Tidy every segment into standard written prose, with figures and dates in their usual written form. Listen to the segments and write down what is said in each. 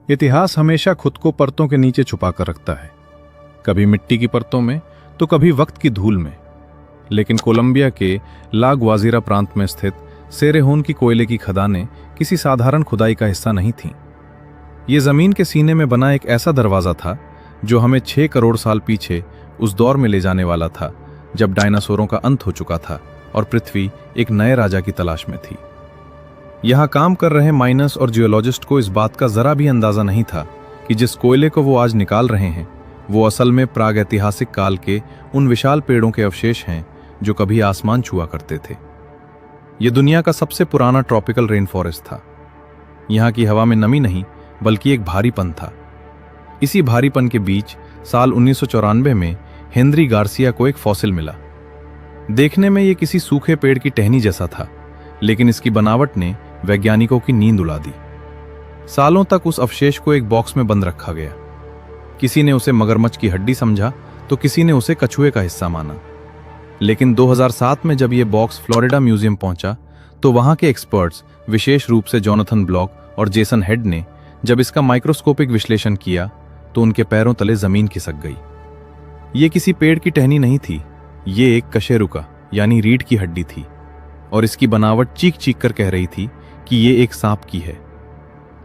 इतिहास हमेशा खुद को परतों के नीचे छुपा कर रखता है, कभी मिट्टी की परतों में तो कभी वक्त की धूल में। लेकिन कोलंबिया के ला ग्वाजिरा प्रांत में स्थित सेरेहोन की कोयले की खदानें किसी साधारण खुदाई का हिस्सा नहीं थीं। ये जमीन के सीने में बना एक ऐसा दरवाजा था जो हमें 6 करोड़ साल पीछे उस दौर में ले जाने वाला था जब डायनासोरों का अंत हो चुका था और पृथ्वी एक नए राजा की तलाश में थी। यहां काम कर रहे माइनर्स और जियोलॉजिस्ट को इस बात का जरा भी अंदाजा नहीं था कि जिस कोयले को वो आज निकाल रहे हैं वो असल में प्रागैतिहासिक काल के उन विशाल पेड़ों के अवशेष हैं जो कभी आसमान छुआ करते थे। ये दुनिया का सबसे पुराना ट्रॉपिकल रेन फॉरेस्ट था। यहाँ की हवा में नमी नहीं बल्कि एक भारीपन था। इसी भारीपन के बीच साल 1994 में हेनरी गार्सिया को एक फॉसिल मिला। देखने में ये किसी सूखे पेड़ की टहनी जैसा था, लेकिन इसकी बनावट ने वैज्ञानिकों की नींद उड़ा दी। सालों तक उस अवशेष को एक बॉक्स में बंद रखा गया। किसी ने उसे मगरमच्छ की हड्डी समझा तो किसी ने उसे कछुए का हिस्सा माना। लेकिन 2007 में जब यह बॉक्स फ्लोरिडा म्यूजियम पहुंचा तो वहां के एक्सपर्ट्स, विशेष रूप से जोनाथन ब्लॉक और जेसन हेड ने जब इसका माइक्रोस्कोपिक विश्लेषण किया तो उनके पैरों तले जमीन खिसक गई। ये किसी पेड़ की टहनी नहीं थी, ये एक कशेरुका यानी रीढ़ की हड्डी थी और इसकी बनावट चीख चीख कर कह रही थी कि ये एक सांप की है।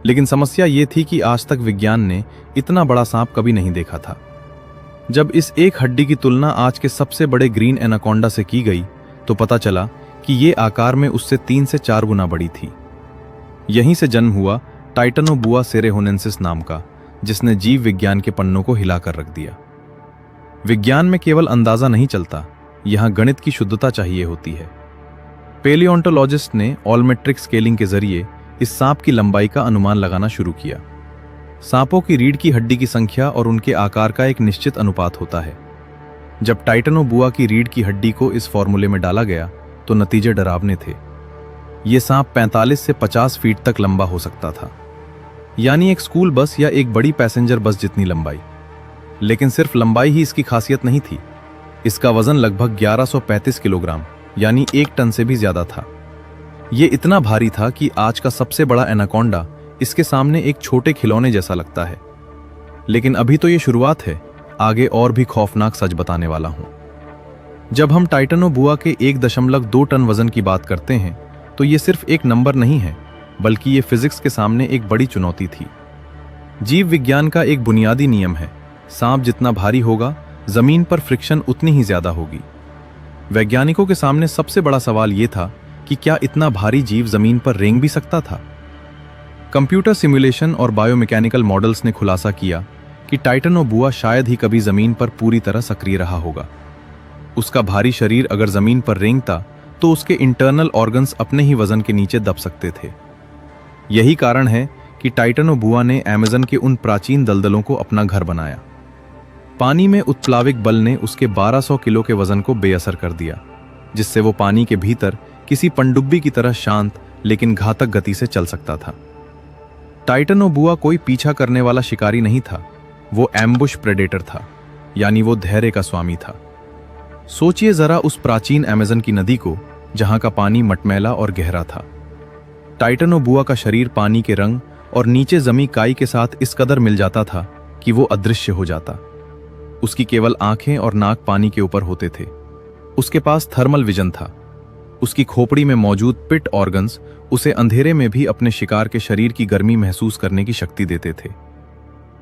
लेकिन समस्या ये थी कि आज तक विज्ञान ने इतना बड़ा सांप कभी नहीं देखा था। जब इस एक हड्डी की तुलना आज के सबसे बड़े ग्रीन एनाकोंडा से की गई तो पता चला कि ये आकार में उससे 3 से 4 गुना बड़ी थी। यहीं से जन्म हुआ टाइटनोबुआ सेरेहोनेंसिस नाम का, जिसने जीव विज्ञान के पन्नों को हिलाकर रख दिया। विज्ञान में केवल अंदाजा नहीं चलता, यहां गणित की शुद्धता चाहिए होती है। पेलियोंटोलॉजिस्ट ने ऑलमेट्रिक स्केलिंग के जरिए इस सांप की लंबाई का अनुमान लगाना शुरू किया। सांपों की रीढ़ की हड्डी की संख्या और उनके आकार का एक निश्चित अनुपात होता है। जब टाइटनोबुआ की रीढ़ की हड्डी को इस फॉर्मूले में डाला गया तो नतीजे डरावने थे। यह सांप 45 से 50 फीट तक लंबा हो सकता था, यानी एक स्कूल बस या एक बड़ी पैसेंजर बस जितनी लंबाई। लेकिन सिर्फ लंबाई ही इसकी खासियत नहीं थी। इसका वजन लगभग 1135 किलोग्राम यानी 1 टन से भी ज्यादा था। यह इतना भारी था कि आज का सबसे बड़ा एनाकोंडा इसके सामने एक छोटे खिलौने जैसा लगता है। लेकिन अभी तो यह शुरुआत है, आगे और भी खौफनाक सच बताने वाला हूं। जब हम टाइटनोबुआ के 1.2 टन वजन की बात करते हैं तो यह सिर्फ एक नंबर नहीं है, बल्कि यह फिजिक्स के सामने एक बड़ी चुनौती थी। जीव विज्ञान का एक बुनियादी नियम है, सांप जितना भारी होगा जमीन पर फ्रिक्शन उतनी ही ज्यादा होगी। वैज्ञानिकों के सामने सबसे बड़ा सवाल यह था कि क्या इतना भारी जीव जमीन पर रेंग भी सकता था। कंप्यूटर सिमुलेशन और बायोमैकेनिकल मॉडल्स ने खुलासा किया कि टाइटनोबुआ शायद ही कभी जमीन पर पूरी तरह सक्रिय रहा होगा। उसका भारी शरीर अगर जमीन पर रेंगता तो उसके इंटरनल ऑर्गन्स अपने ही वजन के नीचे दब सकते थे। यही कारण है कि टाइटनोबुआ ने अमेज़न के उन प्राचीन दलदलों को अपना घर बनाया। पानी में उत्प्लाविक बल ने उसके 1200 किलो के वजन को बेअसर कर दिया, जिससे वो पानी के भीतर किसी पनडुब्बी की तरह शांत लेकिन घातक गति से चल सकता था। टाइटनोबुआ कोई पीछा करने वाला शिकारी नहीं था, वो एम्बुश प्रेडेटर था, यानी वो धैर्य का स्वामी था। सोचिए जरा उस प्राचीन अमेज़न की नदी को जहां का पानी मटमैला और गहरा था। टाइटनोबुआ का शरीर पानी के रंग और नीचे जमी काई के साथ इस कदर मिल जाता था कि वो अदृश्य हो जाता। उसकी केवल आंखें और नाक पानी के ऊपर होते थे। उसके पास थर्मल विजन था। उसकी खोपड़ी में मौजूद पिट ऑर्गन्स उसे अंधेरे में भी अपने शिकार के शरीर की गर्मी महसूस करने की शक्ति देते थे।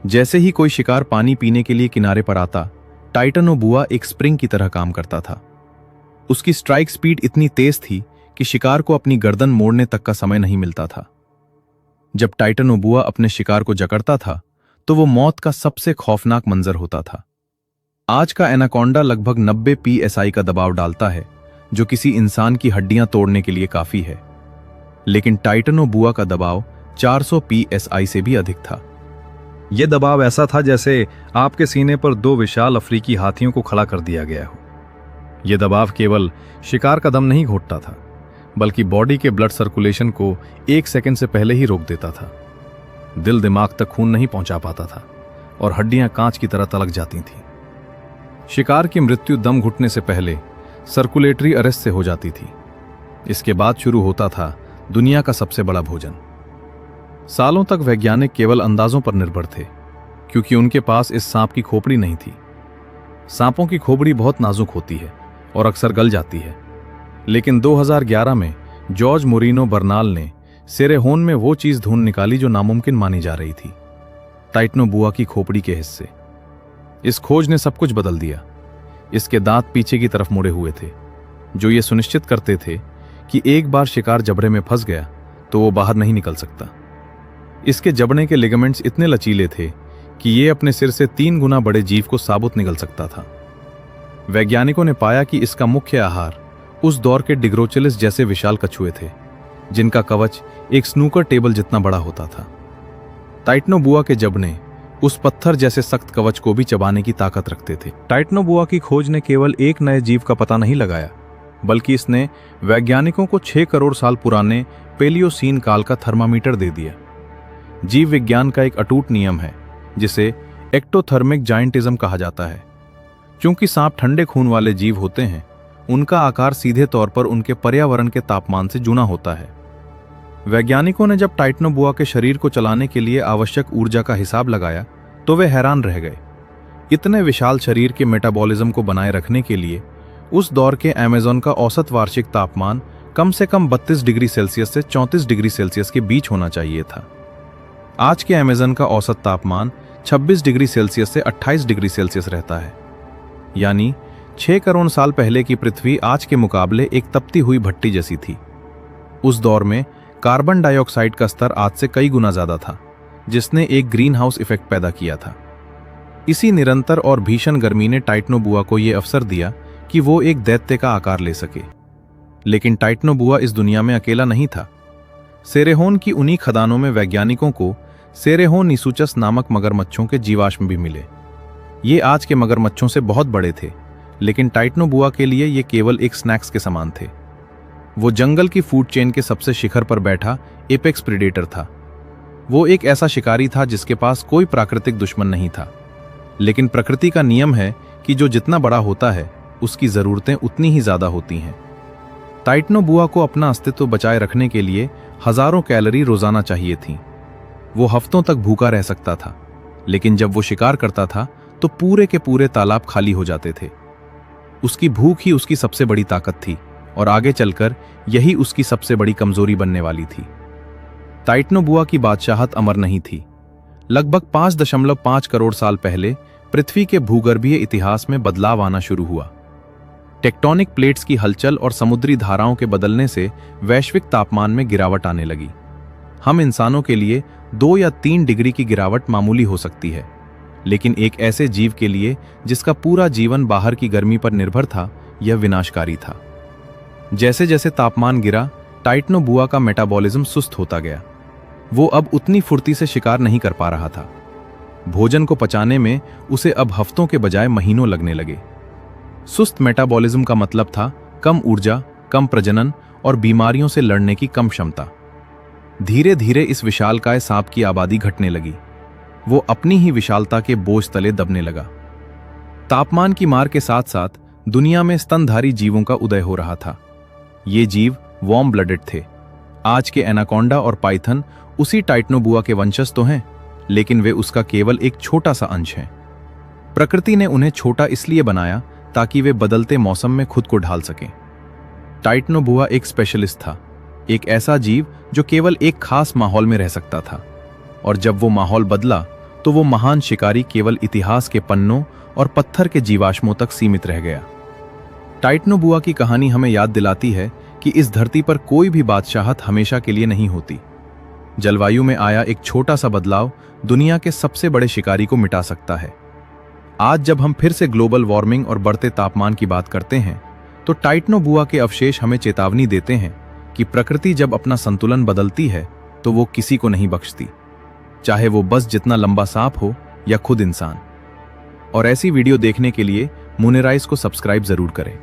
जैसे ही कोई शिकार पानी पीने के लिए किनारे पर आता, टाइटनोबुआ एक स्प्रिंग की तरह काम करता था। उसकी स्ट्राइक स्पीड इतनी तेज थी कि शिकार को अपनी गर्दन मोड़ने तक का समय नहीं मिलता था। जब टाइटनोबुआ अपने शिकार को जकड़ता था तो वो मौत का सबसे खौफनाक मंजर होता था। आज का एनाकोंडा लगभग 90 psi का दबाव डालता है, जो किसी इंसान की हड्डियां तोड़ने के लिए काफी है। लेकिन टाइटनोबुआ का दबाव 400 psi से भी अधिक था। यह दबाव ऐसा था जैसे आपके सीने पर 2 विशाल अफ्रीकी हाथियों को खड़ा कर दिया गया हो। यह दबाव केवल शिकार का दम नहीं घोटता था, बल्कि बॉडी के ब्लड सर्कुलेशन को 1 सेकंड से पहले ही रोक देता था। दिल दिमाग तक खून नहीं पहुंचा पाता था और हड्डियां कांच की तरह तलक जाती थीं। शिकार की मृत्यु दम घुटने से पहले सर्कुलेटरी अरेस्ट से हो जाती थी। इसके बाद शुरू होता था दुनिया का सबसे बड़ा भोजन। सालों तक वैज्ञानिक केवल अंदाजों पर निर्भर थे, क्योंकि उनके पास इस सांप की खोपड़ी नहीं थी। सांपों की खोपड़ी बहुत नाजुक होती है और अक्सर गल जाती है, लेकिन 2011 में जॉर्ज मोरिनो बर्नाल ने सेरेहोन में वो चीज ढूंढ निकाली जो नामुमकिन मानी जा रही थी, टाइटनोबुआ की खोपड़ी के हिस्से। इस खोज ने सब कुछ बदल दिया। इसके दांत पीछे की तरफ मुड़े हुए थे, जो ये सुनिश्चित करते थे कि एक बार शिकार जबड़े में फंस गया तो वो बाहर नहीं निकल सकता। इसके जबड़े के लिगामेंट्स इतने लचीले थे कि ये अपने सिर से 3 गुना बड़े जीव को साबुत निगल सकता था। वैज्ञानिकों ने पाया कि इसका मुख्य आहार उस दौर के डिग्रोचिलिस जैसे विशाल कछुए थे, जिनका कवच एक स्नूकर टेबल जितना बड़ा होता था। टाइटनोबुआ के जबड़े उस पत्थर जैसे सख्त कवच को भी चबाने की ताकत रखते थे। टाइटनोबुआ की खोज ने केवल एक नए जीव का पता नहीं लगाया, बल्कि इसने वैज्ञानिकों को 6 करोड़ साल पुराने पेलियोसीन काल का थर्मामीटर दे दिया। जीव विज्ञान का एक अटूट नियम है, जिसे एक्टोथर्मिक जायंटिज्म कहा जाता है। क्योंकि सांप ठंडे खून वाले जीव होते हैं, उनका आकार सीधे तौर पर उनके पर्यावरण के तापमान से जुड़ा होता है। वैज्ञानिकों ने जब टाइटनोबुआ के शरीर को चलाने के लिए आवश्यक ऊर्जा का हिसाब लगाया तो वे हैरान रह गए। इतने विशाल शरीर के मेटाबॉलिज्म को बनाए रखने के लिए उस दौर के अमेज़न का औसत वार्षिक तापमान कम से कम 32 डिग्री सेल्सियस से 34 डिग्री सेल्सियस के बीच होना चाहिए था। आज के अमेज़न का औसत तापमान 26 डिग्री सेल्सियस से 28 डिग्री सेल्सियस रहता है। यानी 6 करोड़ साल पहले की पृथ्वी आज के मुकाबले एक तपती हुई भट्टी जैसी थी। उस दौर में कार्बन डाइऑक्साइड का स्तर आज से कई गुना ज्यादा था, जिसने एक ग्रीन हाउस इफेक्ट पैदा किया था। इसी निरंतर और भीषण गर्मी ने टाइटनोबुआ को यह अवसर दिया कि वो एक दैत्य का आकार ले सके। लेकिन टाइटनोबुआ इस दुनिया में अकेला नहीं था। सेरेहोन की उन्हीं खदानों में वैज्ञानिकों को सेरेहोनिसुचस नामक मगरमच्छों के जीवाश्म भी मिले। ये आज के मगरमच्छों से बहुत बड़े थे, लेकिन टाइटनोबुआ के लिए ये केवल एक स्नैक्स के समान थे। वो जंगल की फूड चेन के सबसे शिखर पर बैठा एपेक्स प्रेडेटर था। वो एक ऐसा शिकारी था जिसके पास कोई प्राकृतिक दुश्मन नहीं था। लेकिन प्रकृति का नियम है कि जो जितना बड़ा होता है, उसकी जरूरतें उतनी ही ज्यादा होती हैं। टाइटनोबुआ को अपना अस्तित्व बचाए रखने के लिए हजारों कैलोरी रोजाना चाहिए थीं। वो हफ्तों तक भूखा रह सकता था, लेकिन जब वो शिकार करता था तो पूरे के पूरे तालाब खाली हो जाते थे। उसकी भूख ही उसकी सबसे बड़ी ताकत थी, और आगे चलकर यही उसकी सबसे बड़ी कमजोरी बनने वाली थी। टाइटनोबुआ की बादशाहत अमर नहीं थी। लगभग 5.5 करोड़ साल पहले पृथ्वी के भूगर्भीय इतिहास में बदलाव आना शुरू हुआ। टेक्टोनिक प्लेट्स की हलचल और समुद्री धाराओं के बदलने से वैश्विक तापमान में गिरावट आने लगी। हम इंसानों के लिए 2 या 3 डिग्री की गिरावट मामूली हो सकती है, लेकिन एक ऐसे जीव के लिए जिसका पूरा जीवन बाहर की गर्मी पर निर्भर था, यह विनाशकारी था। जैसे जैसे तापमान गिरा, टाइटनोबुआ का मेटाबॉलिज्म सुस्त होता गया। वो अब उतनी फुर्ती से शिकार नहीं कर पा रहा था। भोजन को पचाने में उसे अब हफ्तों के बजाय महीनों लगने लगे। सुस्त मेटाबॉलिज्म का मतलब था कम ऊर्जा, कम प्रजनन और बीमारियों से लड़ने की कम क्षमता। धीरे धीरे इस विशालकाय सांप की आबादी घटने लगी। वो अपनी ही विशालता के बोझ तले दबने लगा। तापमान की मार के साथ साथ दुनिया में स्तनधारी जीवों का उदय हो रहा था। ये जीव वार्म ब्लडेड थे। आज के एनाकोंडा और पाइथन उसी टाइटनोबुआ के वंशज तो हैं, लेकिन वे उसका केवल एक छोटा सा अंश हैं। प्रकृति ने उन्हें छोटा इसलिए बनाया ताकि वे बदलते मौसम में खुद को ढाल सकें। टाइटनोबुआ एक स्पेशलिस्ट था, एक ऐसा जीव जो केवल एक खास माहौल में रह सकता था, और जब वो माहौल बदला तो वो महान शिकारी केवल इतिहास के पन्नों और पत्थर के जीवाश्मों तक सीमित रह गया। टाइटनोबुआ की कहानी हमें याद दिलाती है कि इस धरती पर कोई भी बादशाहत हमेशा के लिए नहीं होती। जलवायु में आया एक छोटा सा बदलाव दुनिया के सबसे बड़े शिकारी को मिटा सकता है। आज जब हम फिर से ग्लोबल वार्मिंग और बढ़ते तापमान की बात करते हैं, तो टाइटनोबुआ के अवशेष हमें चेतावनी देते हैं कि प्रकृति जब अपना संतुलन बदलती है तो वो किसी को नहीं बख्शती, चाहे वो बस जितना लंबा सांप हो या खुद इंसान। और ऐसी वीडियो देखने के लिए मूनराइज को सब्सक्राइब जरूर करें।